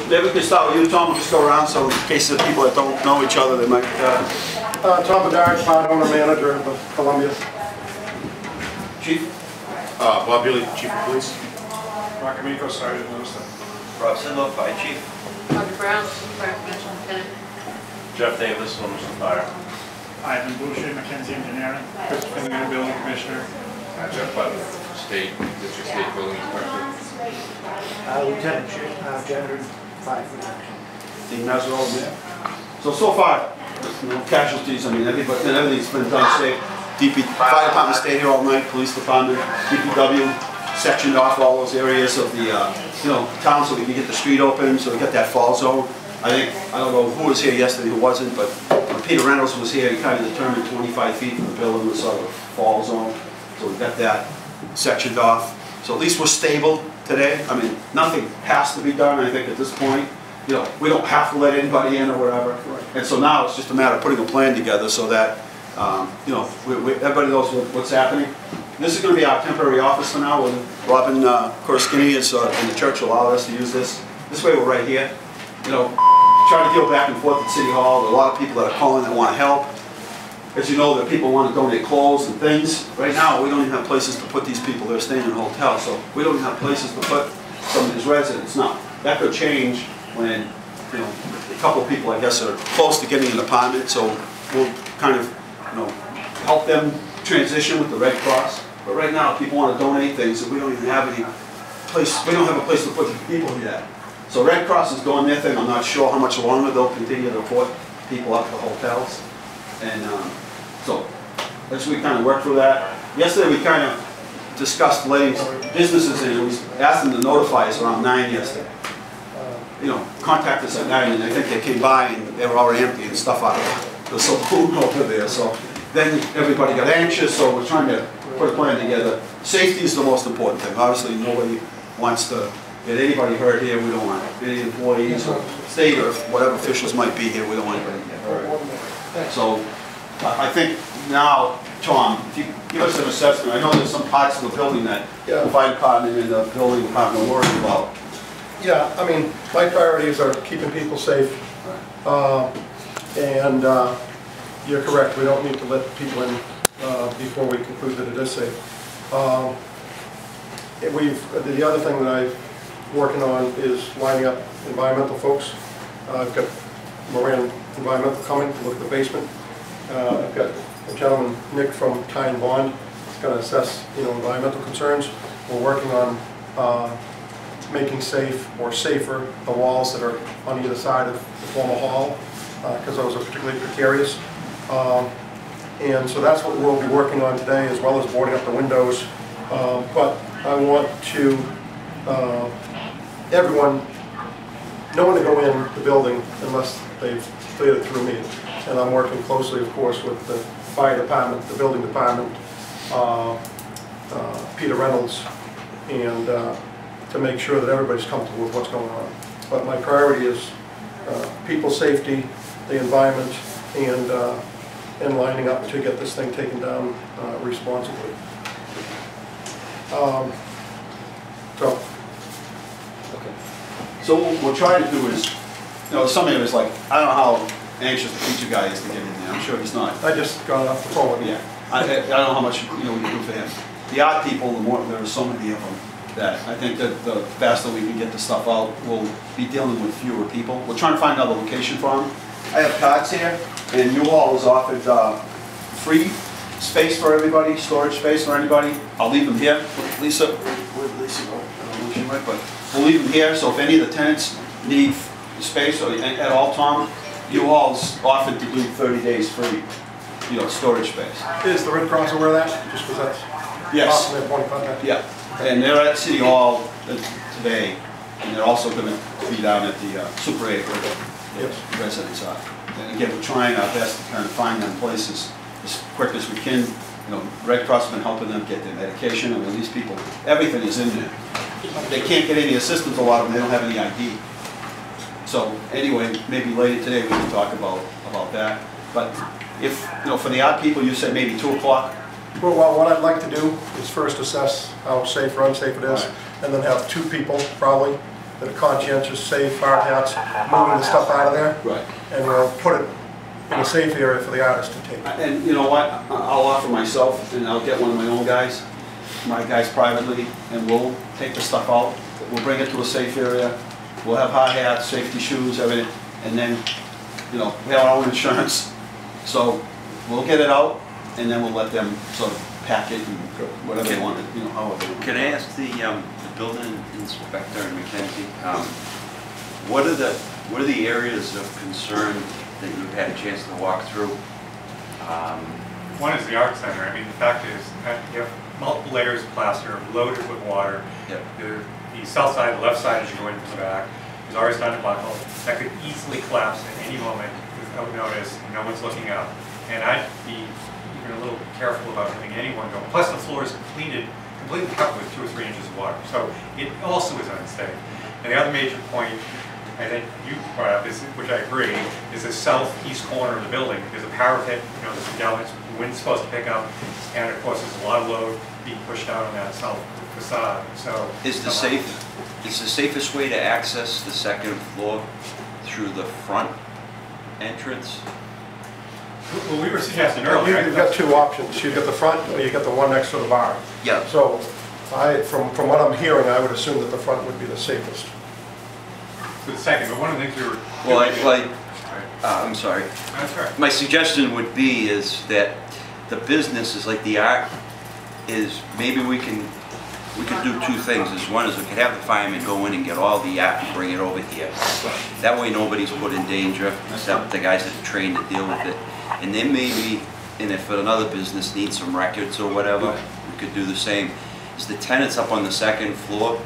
maybe we can start with you, Tom. We'll just go around, so in case of people that don't know each other, they might... Tom Bedard, part owner manager of Columbia. Chief? Bob Bealey, Chief of Police. Mark Amico, Sergeant Minister. Rob Sindel, Fire Chief. Dr. Brown, Fire Commission Lieutenant. Jeff Davis, Wilmington Fire. Ivan Boucher, Mackenzie Engineering. Christopher Finnegan, Building Commissioner. Jeff Button, District State Building Inspector. Lieutenant, Gender 5 reduction. Team Mazzarella there. So far, no casualties. I mean, everything's been done safe. Fire department stayed here all night. Police department, DPW sectioned off all those areas of the town so we can get the street open. So we got that fall zone. I don't know who was here yesterday, who wasn't, but when Peter Reynolds was here, he kind of determined 25 feet from the building was sort of a fall zone. So we got that sectioned off. So at least we're stable today. I mean, nothing has to be done, I think, at this point. We don't have to let anybody in or whatever. And so now it's just a matter of putting a plan together so that, everybody knows what's happening. This is going to be our temporary office for now. When Robin Koroskini is in the church allowed us to use this. This way we're right here. Trying to deal back and forth at City Hall. There are a lot of people that are calling that want to help. As you know, that people want to donate clothes and things. Right now, we don't even have places to put these people. They're staying in hotels, so we don't even have places to put some of these residents. Now, that could change when, a couple of people, I guess, are close to getting an apartment, so we'll kind of, help them transition with the Red Cross. But right now, people want to donate things, and we don't even have any place, we don't have a place to put the people yet. So Red Cross is doing their thing. I'm not sure how much longer they'll continue to put people up to hotels. And so as we kind of work through that. Yesterday we kind of discussed letting businesses in. We asked them to notify us around 9 yesterday. Contact us at 9, and I think they came by and they were already emptying stuff out of the saloon over there. So then everybody got anxious, so we're trying to put a plan together. Safety is the most important thing. Obviously nobody wants to get anybody hurt here. We don't want any employees or state or whatever officials might be here. We don't want anybody to get hurt. So I think now, Tom, if you give us an assessment. I know there's some parts of the building that the fire department and the building department are worried about. Yeah, I mean, my priorities are keeping people safe. You're correct, we don't need to let people in before we conclude that it is safe. The other thing that I'm working on is lining up environmental folks. I've got Moran Environmental coming to look at the basement. I've got a gentleman, Nick from Ty and Bond, is going to assess environmental concerns. We're working on making safe or safer the walls that are on either side of the former hall, because those are particularly precarious. And so that's what we'll be working on today, as well as boarding up the windows. But I want to, no one to go in the building unless they've cleared it through me. And I'm working closely, of course, with the fire department, the building department, Peter Reynolds, and to make sure that everybody's comfortable with what's going on. But my priority is people's safety, the environment, and lining up to get this thing taken down responsibly. So what we're trying to do is, some areas like, I don't know how anxious the teacher guy is to get in there. I'm sure he's not. I just got off the phone. Yeah. I don't know how much we can do for him. The art people, the more, there are so many of them that I think that the faster we can get the stuff out, we'll be dealing with fewer people. We're trying to find another location for him. I have cards here, and you all was offered free space for everybody, storage space for anybody. I'll leave them here. Lisa, where'd Lisa go? I don't know if she went, but we'll leave them here. So if any of the tenants need space or at all, Tom, you all's offered to do 30 days free, storage space. Is the Red Cross aware of that? Just because that's yes. Their point of contact? Yeah, and they're at City Hall today, and they're also going to be down at the Super 8 where the residents are. And again, we're trying our best to kind of find them places as quick as we can. Red Cross has been helping them get their medication. I mean, these people, everything is in there. They can't get any assistance, a lot of them, they don't have any ID. So anyway, maybe later today we can talk about that. But if, for the odd people, you said maybe 2 o'clock. Well, what I'd like to do is first assess how safe or unsafe it is, and then have 2 people probably that are conscientious, safe, hard hats, moving the stuff out of there. Right. And we'll put it in a safe area for the artist to take. And you know what, I'll offer myself, and I'll get one of my own guys, my guys privately, and we'll take the stuff out. We'll bring it to a safe area. We'll have hard hats, safety shoes, everything, and then, you know, we have our own insurance. So we'll get it out, and then we'll let them sort of pack it and whatever they want, you know, however they want. Can I ask the building inspector and Mackenzie, what are the areas of concern that you've had a chance to walk through? One is the art center. I mean, the fact is, you have multiple layers of plaster loaded with water. Yep. The south side, the left side as you go in from the back, is always done to buckle. That could easily collapse at any moment without notice, and no one's looking up. And I'd be even a little careful about having anyone go. Plus the floor is completely covered with 2 or 3 inches of water. So it also is unsafe. And the other major point I think you brought up, which I agree, is the southeast corner of the building. There's a parapet, you know, the wind's supposed to pick up, and of course there's a lot of load being pushed out on that south facade. So Is the safest way to access the second floor through the front entrance? Well, we were suggesting earlier. You've got 2 options. You've got the front, or you've got the one next to the bar. Yeah. So from what I'm hearing, I would assume that the front would be the safest. The second, but one of the things we were. Well, I'm sorry. That's right. My suggestion would be is that the business is like the art is, maybe we can do 2 things. One is we could have the firemen go in and get all the art and bring it over here. That way nobody's put in danger except the guys that are trained to deal with it. And then maybe, and if another business needs some records or whatever, we could do the same. Is the tenants up on the second floor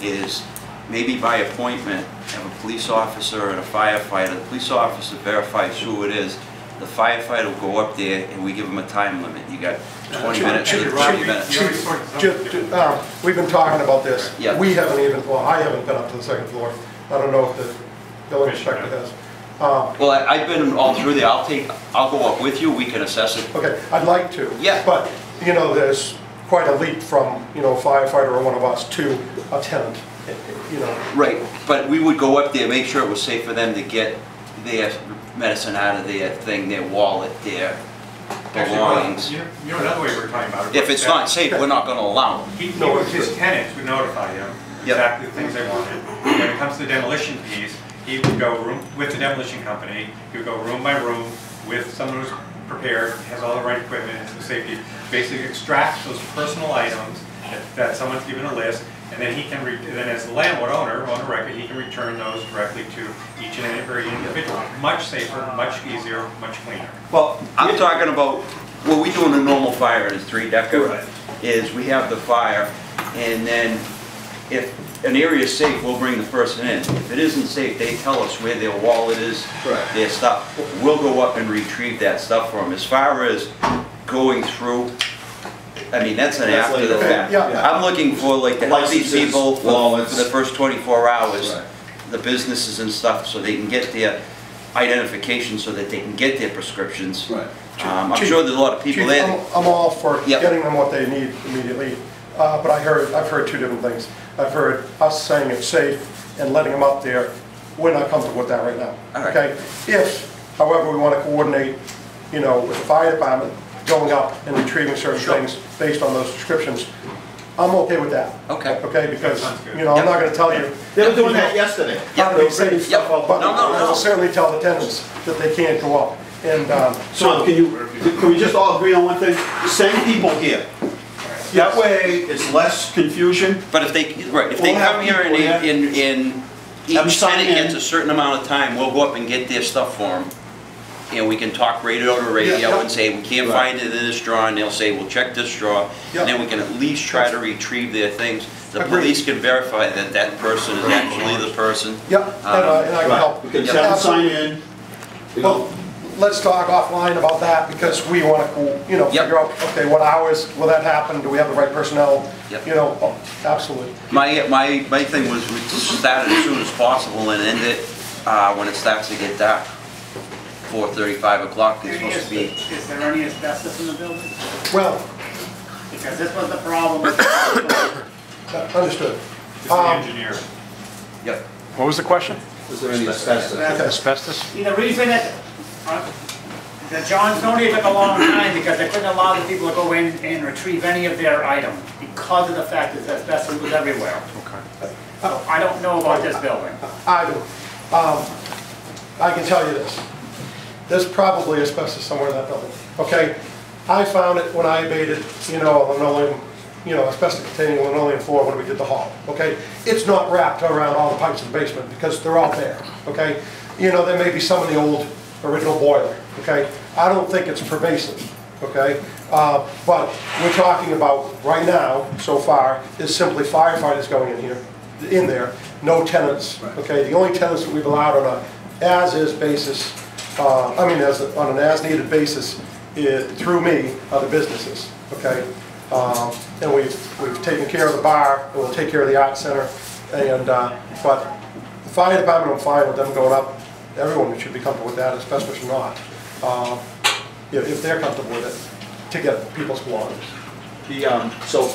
is maybe by appointment have a police officer and a firefighter. The police officer verifies who it is. The firefighter will go up there and we give them a time limit. You got 20 minutes or 30 minutes. We've been talking about this. Yeah. We haven't even, well, I haven't been up to the second floor. I don't know if the building inspector has. Well, I've been all through there. I'll go up with you. We can assess it. Okay, I'd like to. Yeah. But, you know, there's quite a leap from, you know, a firefighter or one of us to a tenant, you know. Right, but we would go up there, make sure it was safe for them to get their medicine out of their thing, their wallet, their belongings. You know another way we're talking about it. If it's not safe, we're not going to allow them. His tenants would notify him exactly the things they wanted. When it comes to the demolition piece, he would go with the demolition company. He would go room by room with someone who's prepared, has all the right equipment, has the safety. Basically, extract those personal items that someone's given a list, and then he can. Then, as the landlord owner on the record, he can return those directly to each and every individual. Much safer, much easier, much cleaner. Well, I'm talking about what we do in a normal fire is 3-decker. Right. Is we have the fire, and then if an area is safe, we'll bring the person in. If it isn't safe, they tell us where their wallet is, their stuff. We'll go up and retrieve that stuff for them. As far as going through, I mean, that's after the fact. Yeah. I'm looking for like to help these people for the first 24 hours, Right. the businesses and stuff, so they can get their identification, so that they can get their prescriptions. Right. I'm sure there's a lot of people Chief, there. I'm all for Yep. getting them what they need immediately, but I've heard 2 different things. I've heard us saying it's safe and letting them up there. We're not comfortable with that right now. All right. Okay. If, however, we want to coordinate, you know, with the fire department going up and retrieving certain things based on those descriptions, I'm okay with that. Okay. Okay, because, That sounds good. you know, I'm not going to tell you. They were doing that yesterday. How to be safe, Yep. but No. I'll certainly tell the tenants that they can't go up. And So can we just all agree on one thing? Send people here. That way, it's less confusion. But if they, right, if they We'll have come here people, yeah. in Have them each sign tenant gets in. a certain amount of time, we'll go up and get their stuff for them. And we can talk radio to radio Yeah. and say, we can't Right. find it in this drawer, and they'll say, we'll check this drawer. Yeah. And then we can at least try to retrieve their things. The Agreed. police can verify that that person is actually the person. Yep, and I can help. We can have them sign in. You know, Well, let's talk offline about that, because we want to, you know, Yep. figure out, okay, what hours will that happen? Do we have the right personnel? Yep. You know, absolutely. My thing was we start it as soon as possible and end it when it starts to get dark. 4:30, 5 o'clock, it's supposed to be. Is there any asbestos in the building? Well, Because this was the problem with understood. It's the engineer. Yep. What was the question? Was there any asbestos? Asbestos? See, the reason that, the Johns only took a long time because they couldn't allow the people to go in and retrieve any of their items because of the fact that asbestos was everywhere. Okay. So I don't know about this building. I do. I can tell you this. There's probably asbestos somewhere in that building, okay? I found it when I abated, linoleum, asbestos containing linoleum floor when we did the hall, okay? It's not wrapped around all the pipes in the basement because they're all there, okay? There may be some in the old original boiler, okay? I don't think it's pervasive, okay? But we're talking about, right now, so far, is simply firefighters going in there, no tenants, okay? The only tenants that we've allowed on a as-is basis, on an as-needed basis, through me, are the businesses, okay? And we've taken care of the bar, and we'll take care of the art center, and, but the fire department, I'm fine with them going up. Everyone should be comfortable with that, especially not, if they're comfortable with it, to get people's belongings. So